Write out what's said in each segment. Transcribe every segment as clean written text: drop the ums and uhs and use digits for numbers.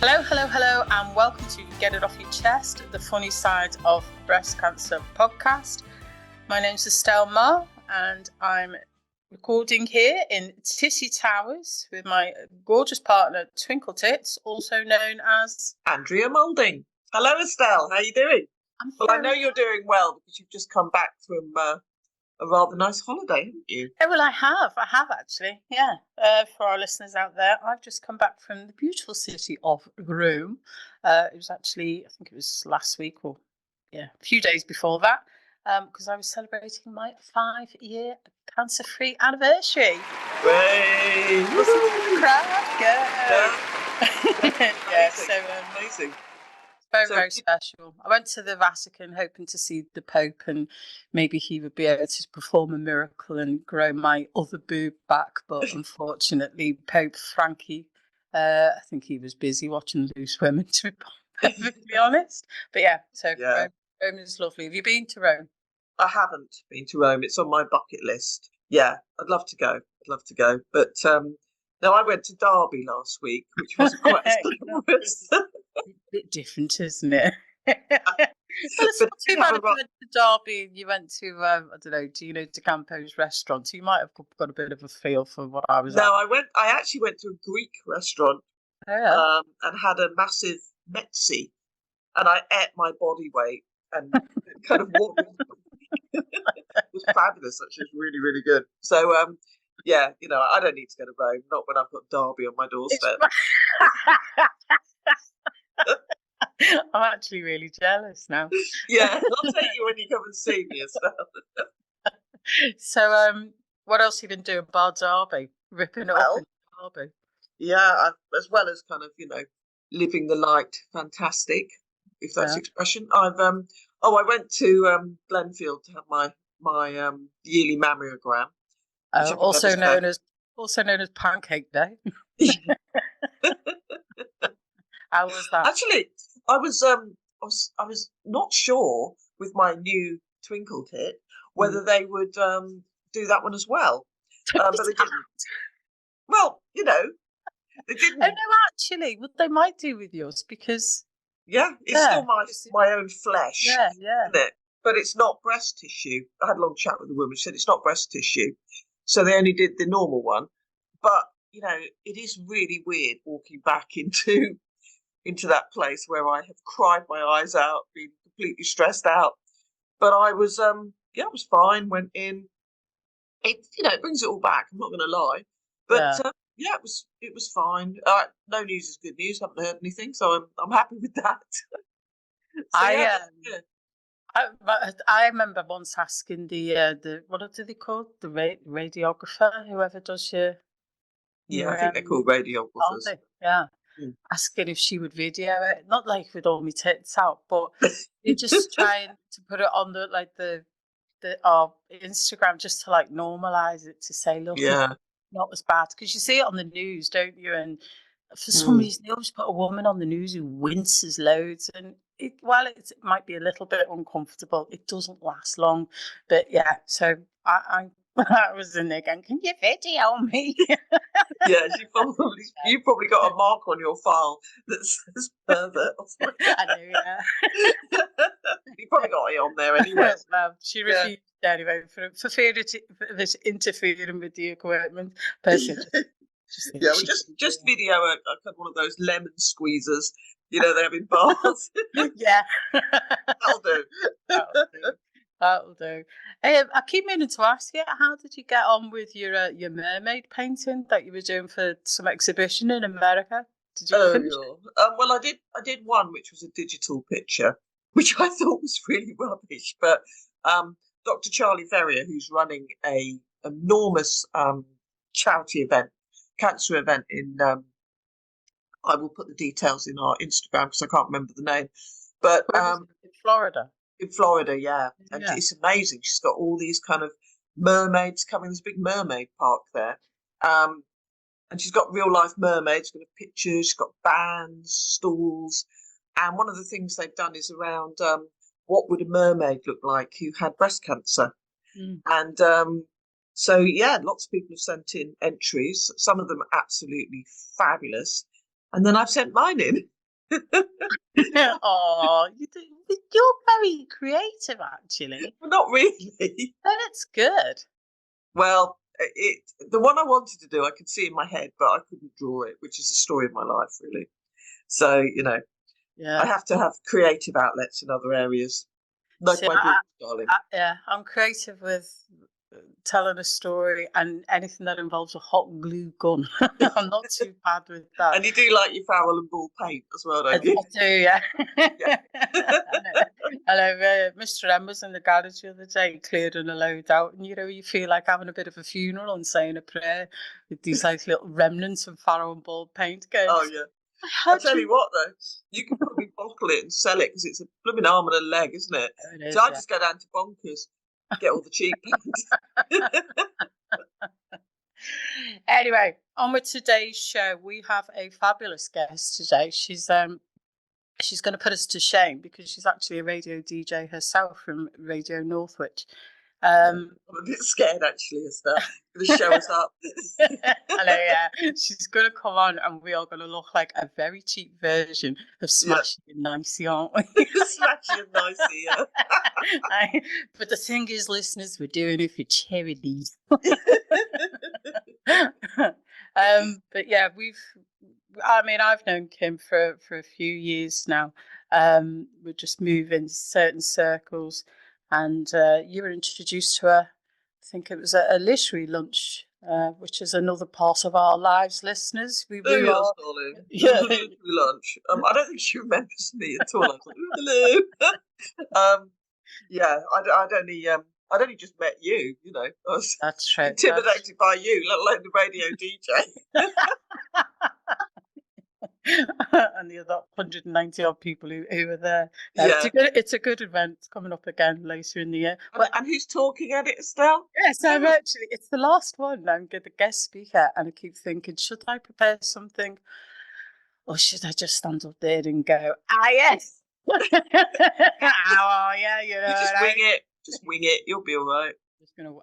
Hello, hello, hello, and welcome to Get It Off Your Chest, the funny side of breast cancer podcast. My name's Estelle Ma, and I'm recording here in Tissy Towers with my gorgeous partner, Twinkle Tits, also known as Andrea Moulding. Hello, Estelle. How are you doing? I know you're doing well because you've just come back from a rather nice holiday, haven't you? Oh, well, I have actually, yeah. For our listeners out there, I've just come back from the beautiful city of Rome. It was actually, I think it was last week or, a few days before that, because I was celebrating my 5-year cancer-free anniversary. Hooray! Listen to the crowd go! Yeah, amazing. Very special. I went to the Vatican hoping to see the Pope and maybe he would be able to perform a miracle and grow my other boob back. But unfortunately, Pope Frankie, I think he was busy watching loose women, to be perfectly honest. But Rome is lovely. Have you been to Rome? I haven't been to Rome. It's on my bucket list. Yeah, I'd love to go. But no, I went to Derby last week, which wasn't quite as glamorous. A bit different, isn't it? Well, it's not too bad if you went to Derby and you went to, I don't know, De Campo's restaurant. So you might have got a bit of a feel for what I was. No, I actually went to a Greek restaurant and had a massive mezzi, and I ate my body weight and kind of walked. It was fabulous. Actually, it was really, really good. So, I don't need to go to Rome, not when I've got Derby on my doorstep. I'm actually really jealous now. Yeah, I'll take you when you come and see me as well. So, what else have you been doing bar Derby? Ripping it up in Derby? Yeah, as well as kind of, living the light fantastic, if that's the expression. I went to Glenfield to have my yearly mammogram. Also known as Pancake Day. How was that? Actually, I was not sure with my new Twinkle Tit whether they would do that one as well, but they didn't. Well, they didn't. Oh no, actually, what they might do with yours because it's still my own flesh, isn't it? But it's not breast tissue. I had a long chat with the woman. She said it's not breast tissue, so they only did the normal one. But it is really weird walking back into that place where I have cried my eyes out, been completely stressed out. But I was, I was fine. Went in. It brings it all back. I'm not going to lie, but it was fine. No news is good news. Haven't heard anything, so I'm happy with that. I remember once asking the what are they called, the radiographer, whoever does your I think they're called radiographers. Asking if she would video it, not like with all my tits out, but you're just trying to put it on the Instagram just to normalize it, to say, look, it's not as bad, because you see it on the news, don't you? And for some reason they always put a woman on the news who winces loads, and it might be a little bit uncomfortable, it doesn't last long. But so I was in there going, can you video me? Yeah, you probably got a mark on your file that says pervert. I know, You probably got it on there anyway. Well, she refused anyway for fear of this interfering with the equipment. Just video one of those lemon squeezers, they have in bars. Yeah, that'll do. That'll do. I keep meaning to ask you, how did you get on with your mermaid painting that you were doing for some exhibition in America? Did you finish it? Well, I did one which was a digital picture, which I thought was really rubbish. But Dr. Charlie Ferrier, who's running a enormous charity event, cancer event in, I will put the details in our Instagram because I can't remember the name, but in Florida. In Florida, and it's amazing. She's got all these kind of mermaids coming. There's a big mermaid park there, and she's got real life mermaids. She's got pictures. She's got bands, stalls, and one of the things they've done is around what would a mermaid look like who had breast cancer, and lots of people have sent in entries. Some of them are absolutely fabulous. and then I've sent mine in. Oh, you're very creative, actually. Well, not really. And it's good. Well, the one I wanted to do, I could see in my head, but I couldn't draw it, which is the story of my life, really. So, I Yeah. have to have creative outlets in other areas, like See, my daughter, darling. yeah, I'm creative with telling a story and anything that involves a hot glue gun. I'm not too bad with that. And you do like your foul and ball paint as well, I don't you? do, yeah. Yeah. And Mr. M was in the garage the other day clearing a load out, and you feel like having a bit of a funeral and saying a prayer with these like little remnants of Farrow and ball paint going. Oh yeah. I'll tell you what though, you can probably bottle it and sell it because it's a blooming arm and a leg, isn't it? It is, So I yeah. just go down to Bonkers, get all the cheap paint. Anyway, on with today's show. We have a fabulous guest today. She's going to put us to shame because she's actually a radio DJ herself from Radio Northwich. I'm a bit scared actually as that. Going to show us up. I know, yeah. She's going to come on and we are going to look like a very cheap version of Smashing and Nicey, aren't we? Smashing and Nicey, yeah. But the thing is, listeners, we're doing it for charity. But yeah, I've known Kim for a few years now. We're just moving certain circles, and you were introduced to her. I think it was a literary lunch, which is another part of our lives, listeners. We There are, darling. yeah. Literary lunch. I don't think she remembers me at all. I was like, hello. Yeah, I'd only just met you, I was That's true. intimidated by you, let alone the radio DJ. And the other 190 odd people who were there. Yeah. It's a good event. It's coming up again later in the year. And who's talking at it, Estelle? Yes, it's the last one. I'm the guest speaker, and I keep thinking, should I prepare something, or should I just stand up there and go, yes? How are you? You just wing it. Just wing it. You'll be all right.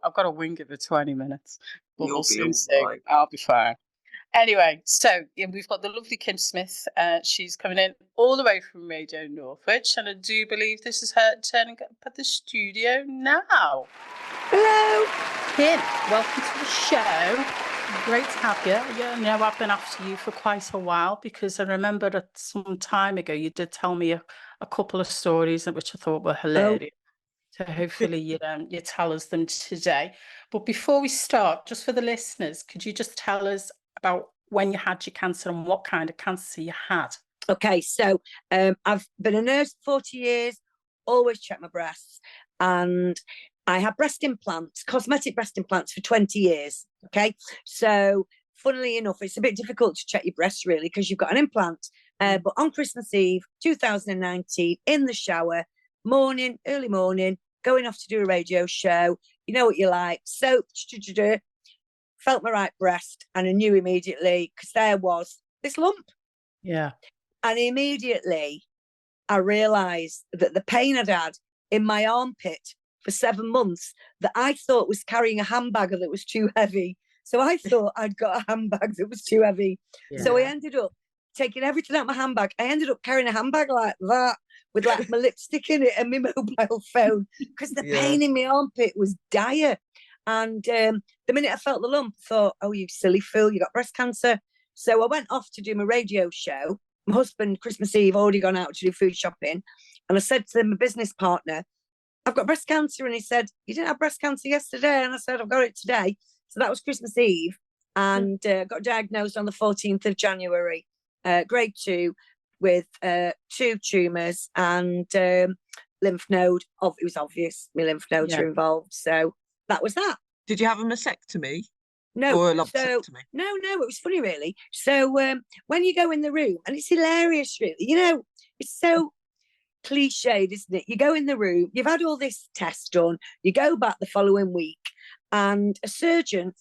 I've got to wing it for 20 minutes. But You'll be soon all right. I'll be fine. Anyway, so we've got the lovely Kim Smith. She's coming in all the way from Radio Northwich, and I do believe this is her turning up at the studio now. Hello, Kim, welcome to the show. Great to have you. Yeah, I've been after you for quite a while because I remember that some time ago you did tell me a couple of stories which I thought were hilarious. So hopefully you tell us them today. But before we start, just for the listeners, could you just tell us about when you had your cancer and what kind of cancer you had? Okay, so I've been a nurse for 40 years, always check my breasts, and I had breast implants, cosmetic breast implants for 20 years. Okay, so funnily enough, it's a bit difficult to check your breasts really because you've got an implant. But on Christmas Eve 2019, in the shower, early morning, going off to do a radio show, you know what you like, soap, felt my right breast, and I knew immediately because there was this lump. Yeah. And immediately I realised that the pain I'd had in my armpit for 7 months that I thought was carrying a handbag that was too heavy. So I thought I'd got a handbag that was too heavy. Yeah. So I ended up taking everything out of my handbag. I ended up carrying a handbag like that with like my lipstick in it and my mobile phone because the pain in my armpit was dire. And the minute I felt the lump, I thought, oh, you silly fool, you got breast cancer. So I went off to do my radio show. My husband, Christmas Eve, already gone out to do food shopping. And I said to my business partner, I've got breast cancer. And he said, you didn't have breast cancer yesterday? And I said, I've got it today. So that was Christmas Eve. And got diagnosed on the 14th of January, grade 2, with 2 tumours and lymph node. It was obvious my lymph nodes were involved. So that was that. Did you have a mastectomy? No. Or a lumpectomy? No, it was funny, really. So when you go in the room, and it's hilarious, really, it's so cliched, isn't it? You go in the room, you've had all this test done, you go back the following week, and a surgeon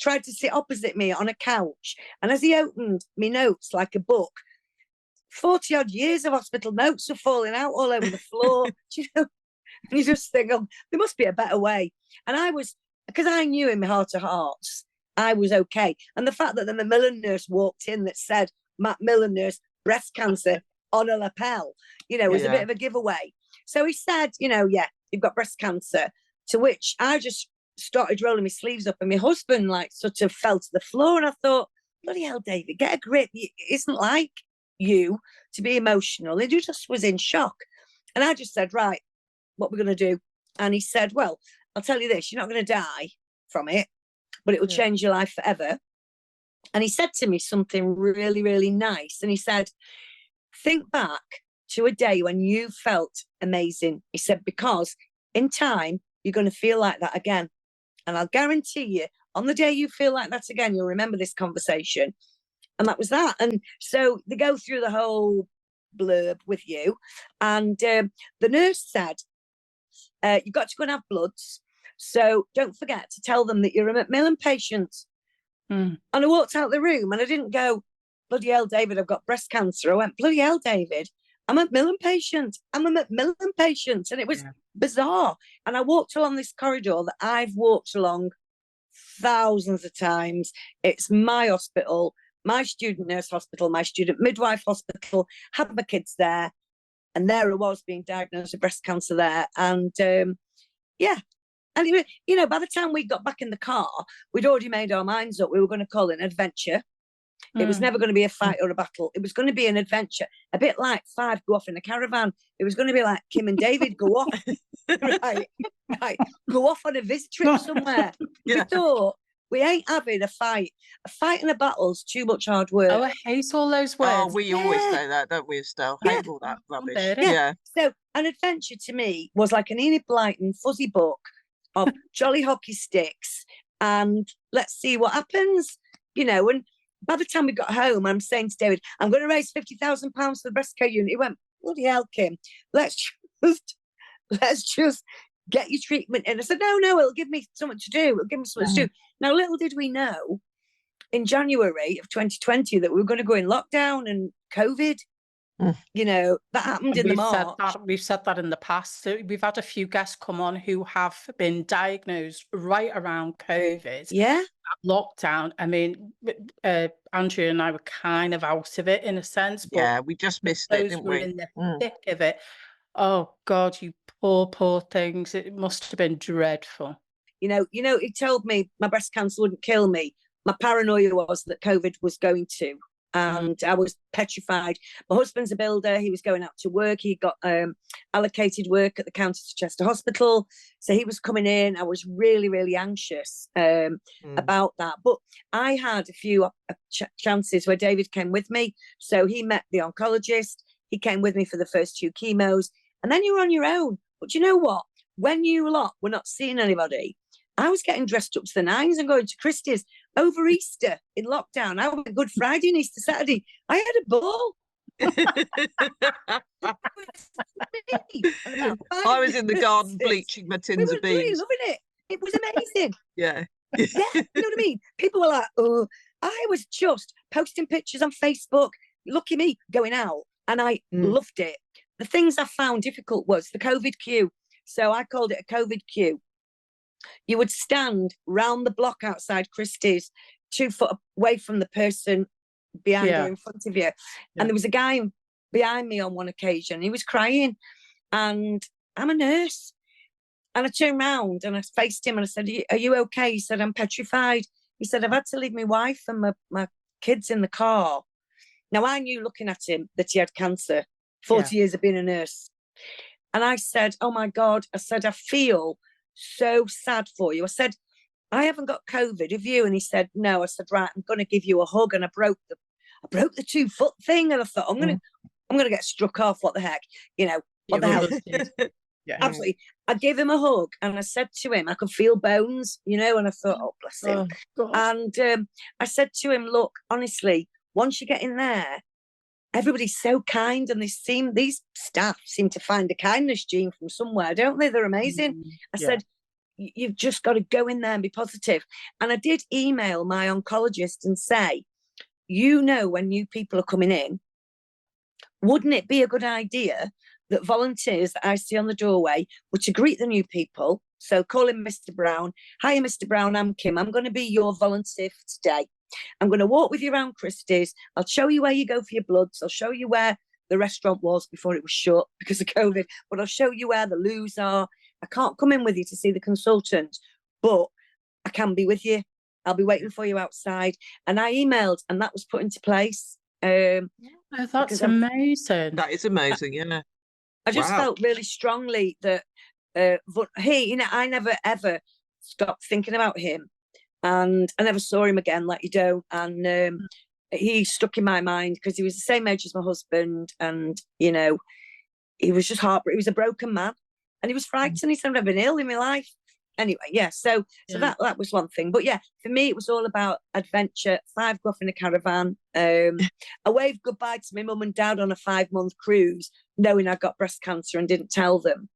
tried to sit opposite me on a couch. And as he opened me notes like a book, 40 odd years of hospital notes were falling out all over the floor. And you just think, oh, there must be a better way. And because I knew in my heart of hearts, I was okay. And the fact that the Macmillan nurse walked in that said, Matt Miller nurse, breast cancer on a lapel. It was a bit of a giveaway. So he said, yeah, you've got breast cancer. To which I just started rolling my sleeves up, and my husband sort of fell to the floor, and I thought, bloody hell, David, get a grip. It isn't like you to be emotional. And he just was in shock. And I just said, right, what we're going to do? And he said, well, I'll tell you this, you're not going to die from it, but it will change your life forever. And he said to me something really, really nice. And he said, think back to a day when you felt amazing. He said, because in time, you're going to feel like that again. And I'll guarantee you, on the day you feel like that again, you'll remember this conversation. And that was that. And so they go through the whole blurb with you. And the nurse said, you've got to go and have bloods. So don't forget to tell them that you're a Macmillan patient. And I walked out the room and I didn't go, bloody hell, David, I've got breast cancer. I went, bloody hell, David, I'm a Macmillan patient. I'm a Macmillan patient. And it was bizarre. And I walked along this corridor that I've walked along thousands of times. It's my hospital, my student nurse hospital, my student midwife hospital, had my kids there. And there I was being diagnosed with breast cancer there. And yeah. And, by the time we got back in the car, we'd already made our minds up. We were going to call it an adventure. It was never going to be a fight or a battle. It was going to be an adventure, a bit like Five go off in a caravan. It was going to be like Kim and David go off, right, go off on a visit trip somewhere. We thought, we ain't having a fight. A fight and a battle's too much hard work. Oh, I hate all those words. Oh, we always say that, don't we, Estelle? Hate all that rubbish. Yeah. So an adventure to me was like an Enid Blyton fuzzy book of jolly hockey sticks and let's see what happens, and by the time we got home, I'm saying to David, I'm going to raise £50,000 for the breast care unit. He went, bloody hell, Kim, let's just get your treatment in. I said, no, it'll give me something to do. It'll give me something to do. Now, little did we know in January of 2020 that we were going to go in lockdown and COVID. That happened in the March. We've said that in the past. So we've had a few guests come on who have been diagnosed right around COVID. Yeah. Lockdown. I mean, Andrea and I were kind of out of it in a sense. But we just missed it, didn't we? In the thick of it. Oh God, you poor things. It must have been dreadful. He told me my breast cancer wouldn't kill me. My paranoia was that COVID was going to. And I was petrified. My husband's a builder. He was going out to work. He got allocated work at the County Chester Hospital. So he was coming in. I was really, really anxious about that. But I had a few chances where David came with me. So he met the oncologist. He came with me for the first 2 chemos. And then you were on your own. But you know what? When you lot were not seeing anybody, I was getting dressed up to the nines and going to Christie's over Easter in lockdown. I went Good Friday and Easter Saturday. I had a ball. I was in the garden bleaching my tins of beans. We were really loving it. It was amazing. Yeah. You know what I mean? People were like, oh, I was just posting pictures on Facebook. Look at me going out. And I loved it. The things I found difficult was the COVID queue. So I called it a COVID queue. You would stand round the block outside Christie's, 2 foot away from the person behind you, in front of you. Yeah. And there was a guy behind me on one occasion. He was crying. And I'm a nurse. And I turned round and I faced him and I said, are you okay? He said, I'm petrified. He said, I've had to leave my wife and my kids in the car. Now, I knew looking at him that he had cancer, 40 years of being a nurse. And I said, oh, my God. I said, I feel so sad for you. I said, I haven't got COVID, have you? And he said, no. I said, right, I'm going to give you a hug. And I broke the 2 foot thing. And I thought, I'm going to get struck off. What the heck? What the hell? Yeah. Absolutely. I gave him a hug and I said to him, I could feel bones, and I thought, oh, bless him. Oh, and I said to him, look, honestly, once you get in there, everybody's so kind, and these staff seem to find a kindness gene from somewhere, don't they? They're amazing. I said, you've just got to go in there and be positive. And I did email my oncologist and say, when new people are coming in, wouldn't it be a good idea that volunteers that I see on the doorway were to greet the new people? So call him Mr. Brown. Hi, Mr. Brown, I'm Kim. I'm going to be your volunteer for today. I'm going to walk with you around Christie's. I'll show you where you go for your bloods. I'll show you where the restaurant was before it was shut because of COVID. But I'll show you where the loos are. I can't come in with you to see the consultant, but I can be with you. I'll be waiting for you outside. And I emailed, and that was put into place. Oh, that's amazing. That is amazing, yeah. I just felt really strongly that I never ever stopped thinking about him, and I never saw him again, like you don't. And he stuck in my mind because he was the same age as my husband, and you know, he was just heartbroken. He was a broken man, and he was frightened. He said, "I've been ill in my life." Anyway, yeah. So that was one thing. But yeah, for me, it was all about adventure. 5 go off in a caravan. I waved goodbye to my mum and dad on a 5-month cruise, knowing I got breast cancer and didn't tell them.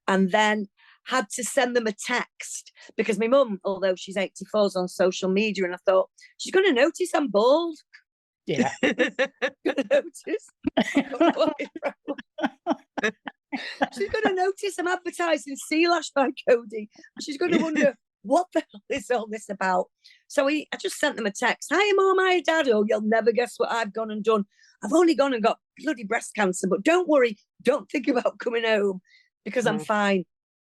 And then had to send them a text because my mum, although she's 84, is on social media, and I thought she's going to notice I'm bald. Yeah, going to notice. She's going to notice I'm advertising Sea Lash by Cody. She's going to wonder what the hell is all this about. So I just sent them a text. Hi, Mum, hi, Dad. Oh, you'll never guess what I've gone and done. I've only gone and got bloody breast cancer, but don't worry. Don't think about coming home because I'm fine.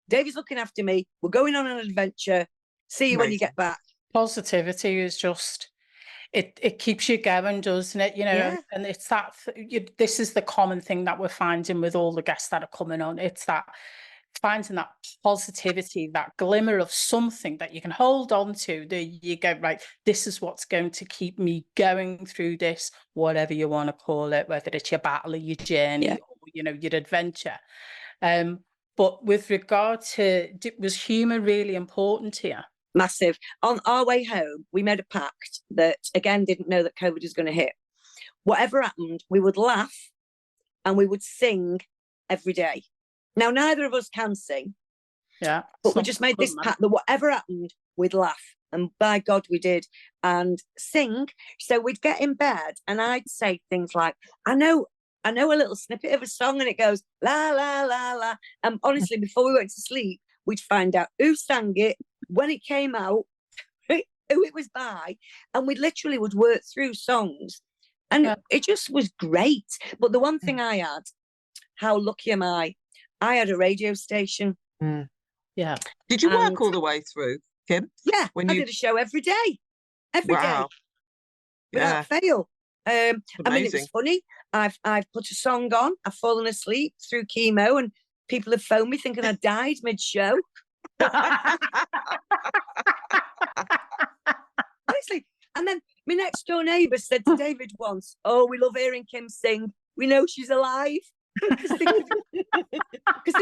Davey's looking after me. We're going on an adventure. See you when you get back. Positivity is just... It keeps you going, doesn't it? You know, and it's that this is the common thing that we're finding with all the guests that are coming on. It's that finding that positivity, that glimmer of something that you can hold on to. You go, right, this is what's going to keep me going through this, whatever you want to call it, whether it's your battle or your journey or, you know, your adventure. But with regard to, was humour really important here? Massive. On our way home, we made a pact that, again, didn't know that COVID was going to hit. Whatever happened, we would laugh and we would sing every day. Now, neither of us can sing. Yeah. But we just made this pact that whatever happened, we'd laugh. And by God, we did. And sing. So we'd get in bed and I'd say things like, I know a little snippet of a song, and it goes, la, la, la, la. And honestly, before we went to sleep, we'd find out who sang it, when it came out, who it was by, and we literally would work through songs, and it just was great. But the one thing I had, how lucky am I had a radio station. Yeah. Did you work all the way through, Kim? Yeah, I did a show every day without fail. I mean, it was funny. I've put a song on, I've fallen asleep through chemo, and people have phoned me thinking I died mid-show. Honestly. And then my next door neighbour said to David once, "Oh, we love hearing Kim sing. We know she's alive." Because they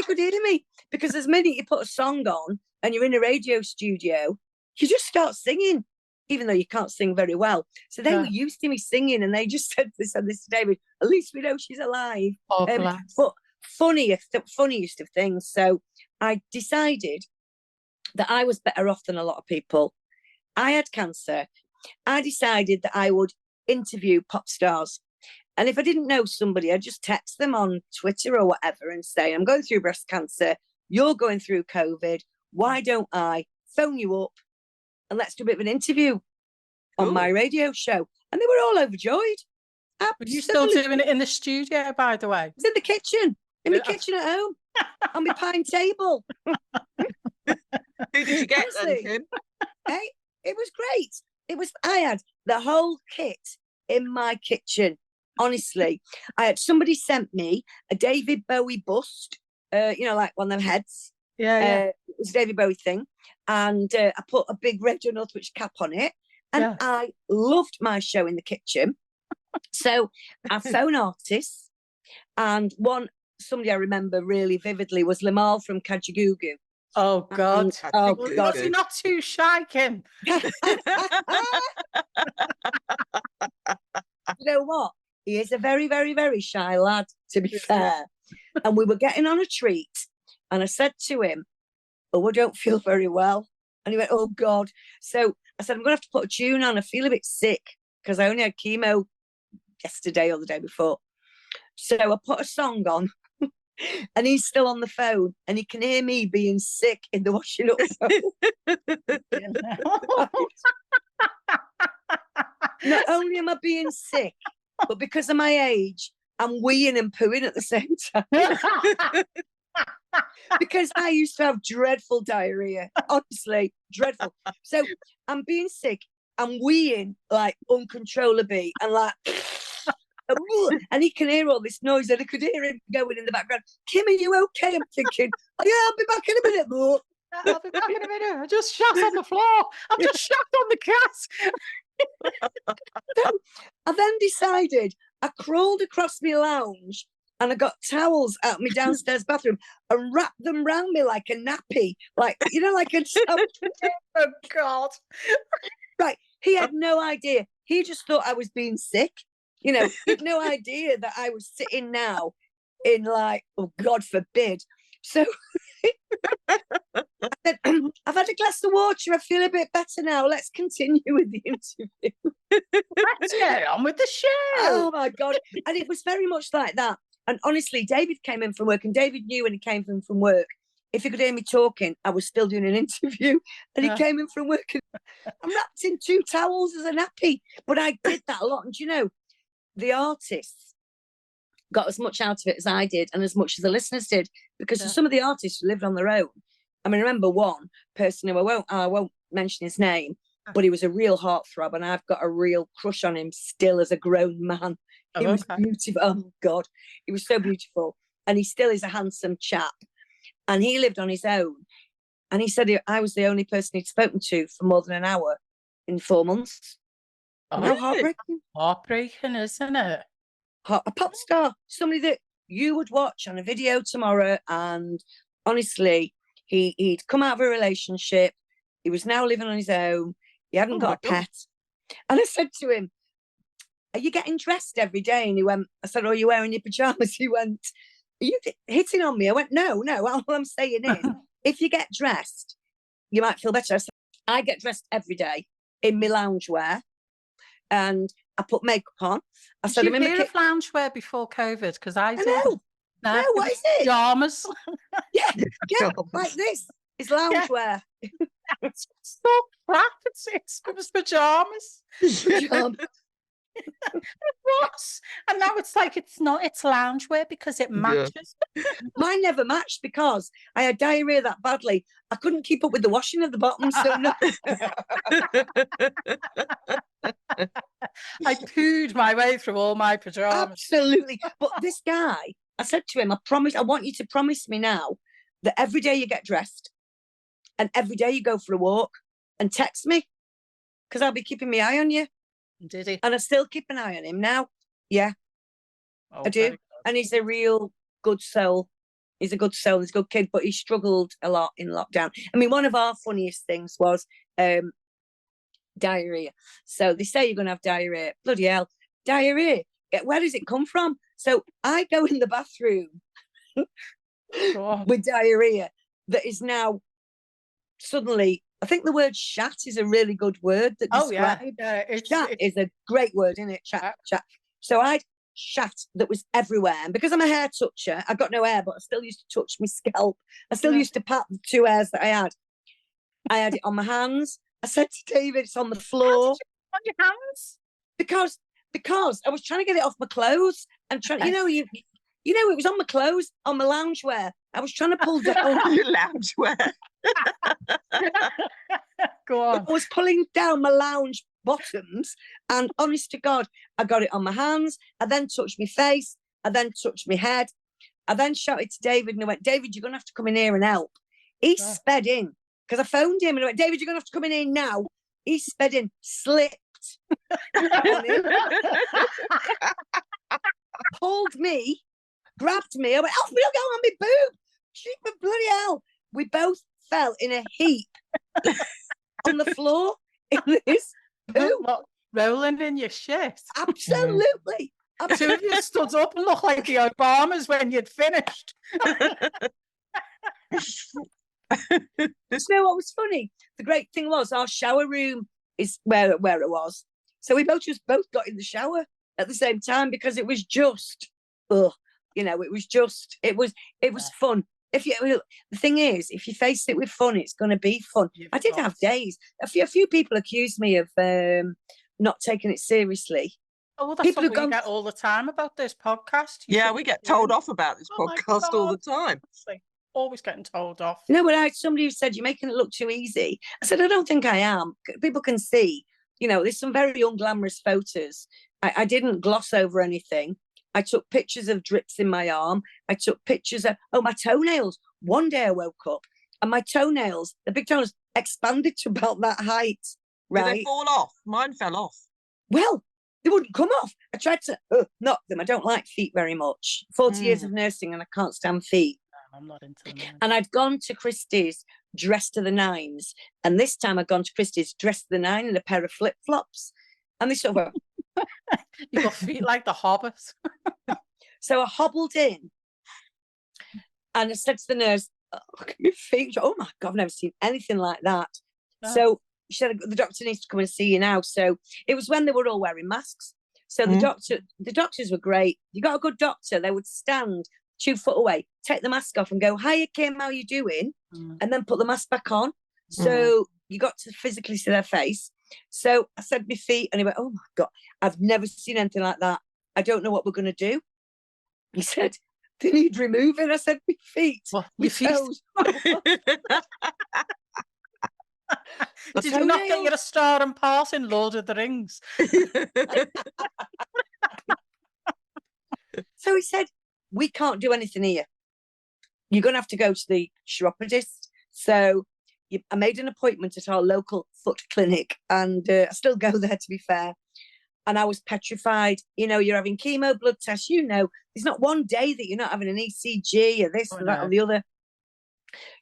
could hear me. Because as minute you put a song on and you're in a radio studio, you just start singing, even though you can't sing very well. So they were used to me singing, and they just said this to David, "At least we know she's alive." But funniest of things. So I decided that I was better off than a lot of people. I had cancer. I decided that I would interview pop stars. And if I didn't know somebody, I'd just text them on Twitter or whatever and say, "I'm going through breast cancer. You're going through COVID. Why don't I phone you up and let's do a bit of an interview on my radio show?" And they were all overjoyed. Are you still doing it in the studio, by the way? It's in the kitchen. In my kitchen at home. On my pine table. Who did you get then, Kim? Hey, it was great. I had the whole kit in my kitchen. Honestly, I had somebody sent me a David Bowie bust, like one of them heads. It was a David Bowie thing. And I put a big red and Northwich cap on it. And I loved my show in the kitchen. So I phone artists, and somebody I remember really vividly was Limal from Kajagoogoo. Oh God! God! You're not too shy, Kim. You know what? He is a very, very, very shy lad, to be fair. And we were getting on a treat, and I said to him, "Oh, I don't feel very well." And he went, "Oh God!" So I said, "I'm going to have to put a tune on. I feel a bit sick because I only had chemo yesterday or the day before." So I put a song on. And he's still on the phone, and he can hear me being sick in the washing up zone. not only am I being sick, but because of my age, I'm weeing and pooing at the same time. Because I used to have dreadful diarrhea, honestly, dreadful. So I'm being sick, I'm weeing like uncontrollably, and like, and he can hear all this noise, and I could hear him going in the background. Kim, are you okay? I'm thinking, oh, yeah, I'll be back in a minute, but I'll be back in a minute. I just shot on the floor. I'm just shot on the cat. So I then decided I crawled across my lounge and I got towels out of my downstairs bathroom and wrapped them round me like a nappy, like, you know, like a. Oh, God. Right. He had no idea. He just thought I was being sick. You know, he had no idea that I was sitting now in like, oh, God forbid. So I said, I've had a glass of water. I feel a bit better now. Let's continue with the interview. Let's get on with the show. Oh, my God. And it was very much like that. And honestly, David came in from work, and David knew when he came in from work, if he could hear me talking, I was still doing an interview. And he came in from work, and I'm wrapped in 2 towels as a nappy. But I did that a lot. And you know, the artists got as much out of it as I did, and as much as the listeners did, because for some of the artists who lived on their own. I mean, I remember one person who I won't mention his name, but he was a real heartthrob, and I've got a real crush on him still as a grown man. He was beautiful. Oh, God. He was so beautiful. And he still is a handsome chap. And he lived on his own. And he said I was the only person he'd spoken to for more than an hour in 4 months. Oh, How heartbreaking. Heartbreaking, isn't it? A pop star. Somebody that you would watch on a video tomorrow. And honestly, he'd come out of a relationship. He was now living on his own. He hadn't got a pet. And I said to him, are you getting dressed every day? And he went, I said, oh, are you wearing your pajamas? He went, are you hitting on me? I went, no. All I'm saying is, if you get dressed, you might feel better. I said, I get dressed every day in my loungewear, and I put makeup on. I said, did you hear of loungewear before COVID? Because I did. No, what is it? Pajamas. Yeah, like this. It's loungewear. It's so crap. It was pajamas. It was. And now it's like it's not, it's loungewear because it matches. Mine never matched because I had diarrhea that badly. I couldn't keep up with the washing of the bottom. So no. I pooed my way through all my pajamas. Absolutely. But this guy, I said to him, I want you to promise me now that every day you get dressed and every day you go for a walk and text me, because I'll be keeping my eye on you. Did he? And I still keep an eye on him now. Yeah, I do. And he's a real good soul. He's a good soul. He's a good kid, but he struggled a lot in lockdown. I mean, one of our funniest things was diarrhea. So they say you're going to have diarrhea. Bloody hell. Diarrhea. Where does it come from? So I go in the bathroom with diarrhea that is now suddenly, I think the word shat is a really good word. That Shat is a great word, isn't it? Chat. So I had shat that was everywhere. And because I'm a hair toucher, I've got no hair, but I still used to touch my scalp. I still used to pat the 2 hairs that I had. I had it on my hands. I said to David, it's on the floor. On your hands? Because I was trying to get it off my clothes and trying, it was on my clothes, on my loungewear. I was trying to pull down your loungewear. Go on. I was pulling down my lounge bottoms, and honest to God, I got it on my hands. I then touched my face. I then touched my head. I then shouted to David, and I went, David, you're going to have to come in here and help. He sped in, because I phoned him, and I went, David, you're going to have to come in here now. He sped in, slipped on him, pulled me, grabbed me. I went, off me, go on my boob. Shoot my bloody hell. We both fell in a heap on the floor in this poo. Rolling in your shit. Absolutely. Two of you stood up and looked like the Obamas when you'd finished. You know what was funny? The great thing was our shower room is where it was. So we both got in the shower at the same time, because it was just, it was fun. The thing is, if you face it with fun, it's going to be fun. I did have days. A few people accused me of not taking it seriously. Oh, well, that's People what who've we gone get all the time about this podcast. You Yeah, should we be get doing told it. off about this Oh my podcast all the God. time. Honestly, always getting told off. No, but I had somebody who said, you're making it look too easy. I said, I don't think I am. People can see, there's some very unglamorous photos. I didn't gloss over anything. I took pictures of drips in my arm. I took pictures of, my toenails. One day I woke up and my toenails, the big toenails, expanded to about that height. Right? Did they fall off? Mine fell off. Well, they wouldn't come off. I tried to knock them. I don't like feet very much. 40 years of nursing and I can't stand feet. No, I'm not into them. And I'd gone to Christie's dressed to the nines. And this time I'd gone to Christie's dressed to the nine in a pair of flip-flops. And they sort of You got feet like the Hobbit. So I hobbled in and I said to the nurse, look at my feet. Oh my God, I've never seen anything like that. No. So she said, the doctor needs to come and see you now. So it was when they were all wearing masks. So the doctors were great. You got a good doctor, they would stand 2 foot away, take the mask off and go, hiya Kim, how you doing? And then put the mask back on. So you got to physically see their face. So I said my feet and he went, oh my God, I've never seen anything like that. I don't know what we're going to do. He said, they need removing. I said, my feet. What, my your feet? toes. Did you not get your star and pass in Lord of the Rings? So he said, we can't do anything here. You're going to have to go to the chiropodist. So I made an appointment at our local foot clinic and I still go there, to be fair. And I was petrified. You're having chemo, blood tests, there's not one day that you're not having an ECG or this or that or the other.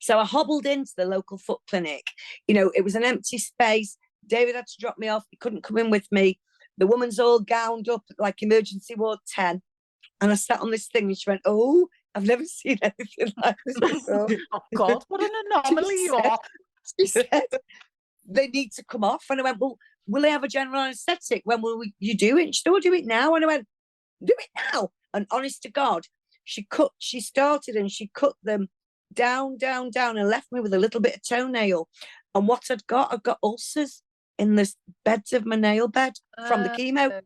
So I hobbled into the local foot clinic. It was an empty space. David had to drop me off. He couldn't come in with me. The woman's all gowned up like emergency ward 10. And I sat on this thing and she went, oh, I've never seen anything like this before. Oh God, what an anomaly you are. She said, they need to come off. And I went, well, will they have a general anaesthetic? When will you do it? She said, oh, do it now. And I went, do it now. And honest to God, she started and she cut them down and left me with a little bit of toenail. And what I've got ulcers in the beds of my nail bed from the chemo.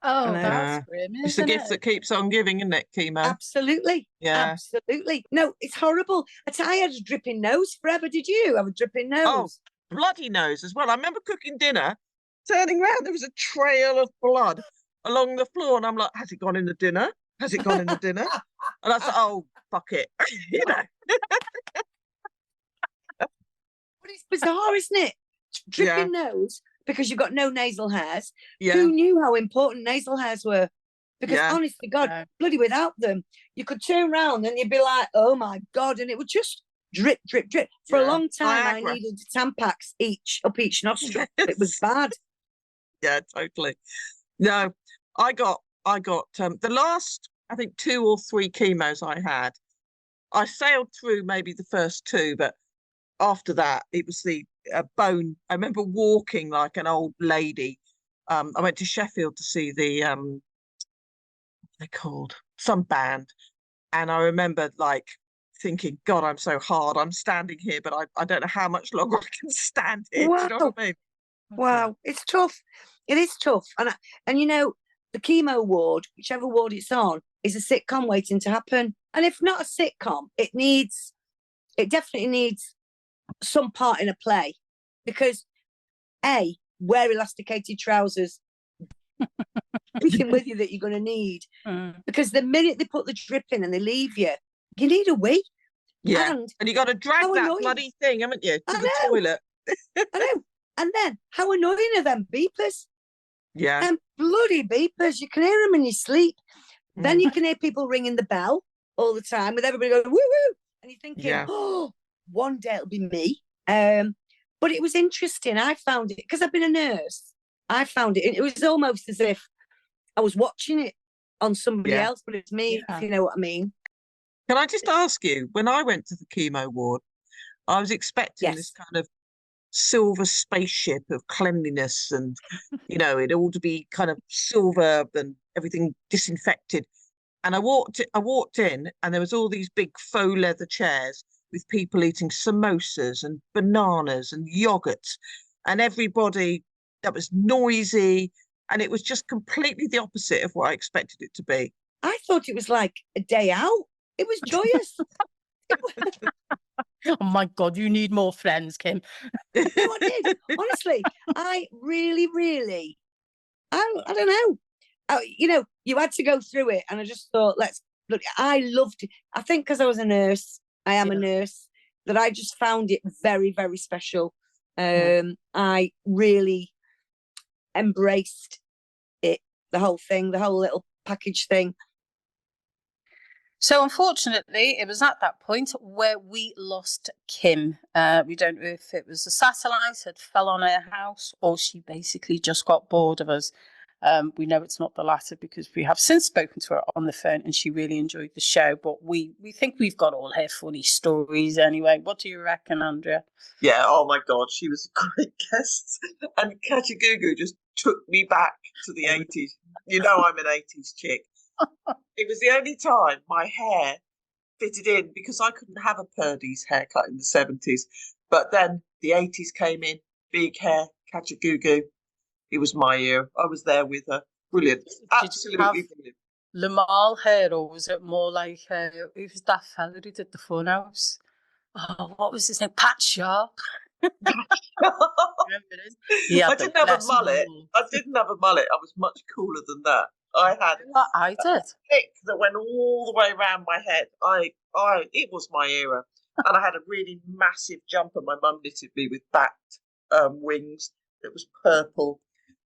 Oh, that's grim, it's the gift that keeps on giving, isn't it, chemo? Absolutely. Yeah. Absolutely. No, it's horrible. I had a dripping nose forever. Did you have a dripping nose? Oh, bloody nose as well. I remember cooking dinner, turning around, there was a trail of blood along the floor. And I'm like, has it gone in the dinner? Has it gone in the dinner? And I said, oh, fuck it. But it's bizarre, isn't it? Dripping nose because you've got no nasal hairs. Who knew how important nasal hairs were? Because honest to God, bloody without them, you could turn around and you'd be like, oh my God. And it would just drip, drip, drip. For a long time, I needed Tampax up each nostril. It was bad. Yeah, totally. No, I got the last, I think 2 or 3 chemos I had. I sailed through maybe the first 2, but after that, it was the bone. I remember walking like an old lady. I went to Sheffield to see the what are they called? Some band, and I remember like thinking, God, I'm so hard. I'm standing here, but I don't know how much longer I can stand here. Wow. Do you know what I mean? Wow, it's tough. It is tough, and the chemo ward, whichever ward it's on, is a sitcom waiting to happen. And if not a sitcom, it definitely needs some part in a play, because wear elasticated trousers, everything with you that you're going to need, because the minute they put the drip in and they leave you need a wee. And you got to drag that bloody thing, haven't you, to the toilet. I know. And then how annoying are them beepers? Yeah. Bloody beepers, you can hear them in your sleep. Then you can hear people ringing the bell all the time with everybody going woo woo, and you're thinking, oh, one day it'll be me. But it was interesting. I found it, because I've been a nurse, I found it was almost as if I was watching it on somebody else, but it's me, if you know what I mean. Can I just ask you, when I went to the chemo ward, I was expecting this kind of silver spaceship of cleanliness, and it all to be kind of silver and everything disinfected. And I walked in, and there was all these big faux leather chairs with people eating samosas and bananas and yogurts, and everybody that was noisy, and it was just completely the opposite of what I expected it to be. I thought it was like a day out. It was joyous. Oh my God, you need more friends, Kim. No, I did. Honestly, I really, really, I don't know. You had to go through it, and I just thought, let's look. I loved it. I think because I was a nurse, I am a nurse, that I just found it very, very special. I really embraced it, the whole thing, the whole little package thing. So unfortunately, it was at that point where we lost Kim. We don't know if it was a satellite had fell on her house or she basically just got bored of us. We know it's not the latter because we have since spoken to her on the phone and she really enjoyed the show. But we think we've got all her funny stories anyway. What do you reckon, Andrea? Yeah, oh my God, she was a great guest. And Kachagugu just took me back to the 80s. You know I'm an 80s chick. It was the only time my hair fitted in because I couldn't have a Purdy's haircut in the 70s. But then the 80s came in, big hair, Kachagugu. It was my year. I was there with her. Brilliant. Absolutely brilliant. Lamal hair, or was it more like, who was that fella who did the Funhouse? Oh, what was his name? Pat Shaw. I didn't have a mullet. I didn't have a mullet. I was much cooler than that. I had I did. Thick that went all the way around my head. It was my era. And I had a really massive jumper my mum knitted me with backed wings. It was purple.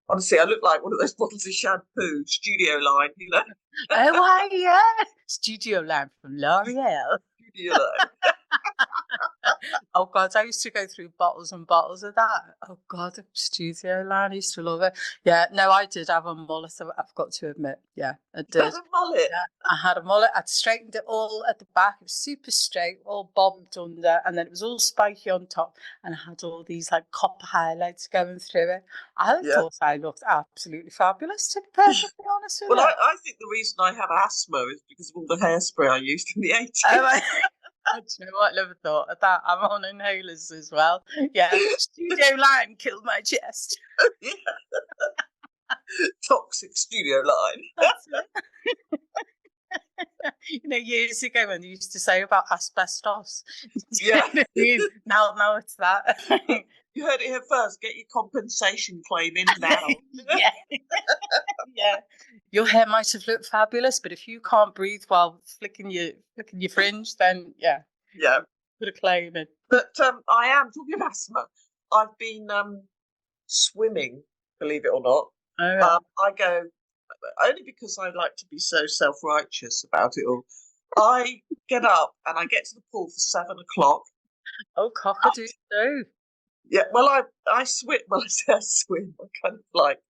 Honestly, I looked like one of those bottles of shampoo, Studio Line, you know. Oh, yeah. Studio Line from L'Oreal. Studio Line. Oh God, I used to go through bottles and bottles of that. Oh God, Studio Line, I used to love it. Yeah, no, I did have a mullet, I've got to admit. Yeah, I did. You had a mullet? Yeah, I had a mullet. I'd straightened it all at the back. It was super straight, all bobbed under, and then it was all spiky on top, and I had all these like copper highlights going through it. I thought I looked absolutely fabulous, to be perfectly honest with you. Well, I think the reason I have asthma is because of all the hairspray I used in the 80s. Do you know what? I never thought of that. I'm on inhalers as well. Yeah, Studio Line killed my chest. Yeah. Toxic Studio Line. That's it. Years ago when they used to say about asbestos. Yeah. Now it's that. You heard it here first. Get your compensation claim in now. Yeah. Yeah. Your hair might have looked fabulous, but if you can't breathe while flicking your fringe, then yeah, put a claim in. But I am talking of asthma. I've been swimming, believe it or not. Oh, yeah. I go only because I like to be so self-righteous about it all. I get up and I get to the pool for 7:00. Oh, cock-a-doodle-doo. Yeah, well, I swim. Well, I say I swim. I kind of like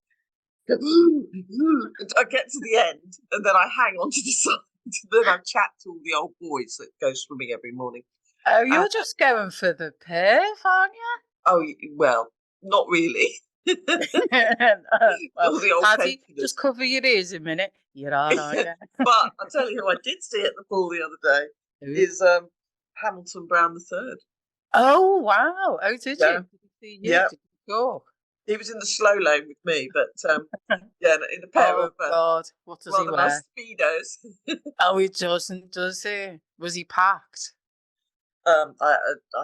I get to the end and then I hang on to the side. Then I chat to all the old boys that go swimming every morning. Oh, you're just going for the piff, aren't you? Oh, well, not really. Well, Paddy, just cover your ears a minute. You're all right. Yeah. But I'll tell you who I did see at the pool the other day is Hamilton Brown III. Oh, wow. Oh, did you? Did he see you? Yeah. Did you go? He was in the slow lane with me, but yeah, in a pair of God, what does he wear? Nice Speedos. Oh, he doesn't, does he? Was he packed? I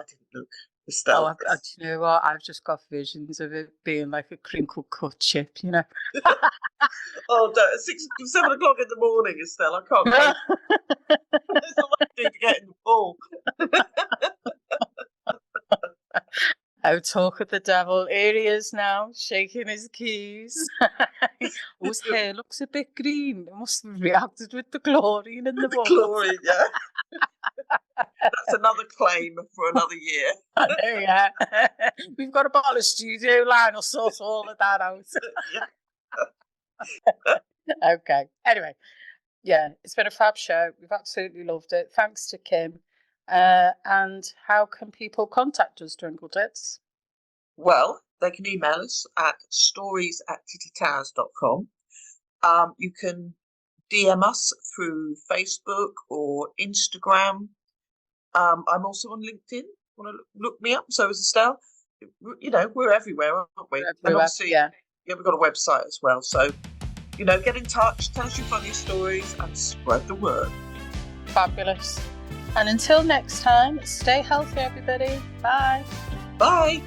didn't look. Oh, do you know what? I've just got visions of it being like a crinkled cut chip, you know. Oh, 7 o'clock in the morning, Estelle. I can't go. There's a lot to do to get in the pool. Oh, talk of the devil. Here he is now, shaking his keys. His hair looks a bit green. It must have reacted with the chlorine in the bottle. Chlorine, yeah. That's another claim for another year. I know, yeah. We've got a bottle of Studio Line. I'll sort all of that out. Okay. Anyway, yeah, it's been a fab show. We've absolutely loved it. Thanks to Kim. And how can people contact us, Twinkle Tits? Well, they can email us at stories@tittytowers.com. You can DM us through Facebook or Instagram. I'm also on LinkedIn. Want to look me up? So is Estelle. you know, we're everywhere, aren't we? We're And everywhere, obviously, yeah. we've got a website as well. So, you know, get in touch, tell us your funny stories, and spread the word. Fabulous. And until next time, stay healthy, everybody. Bye. Bye.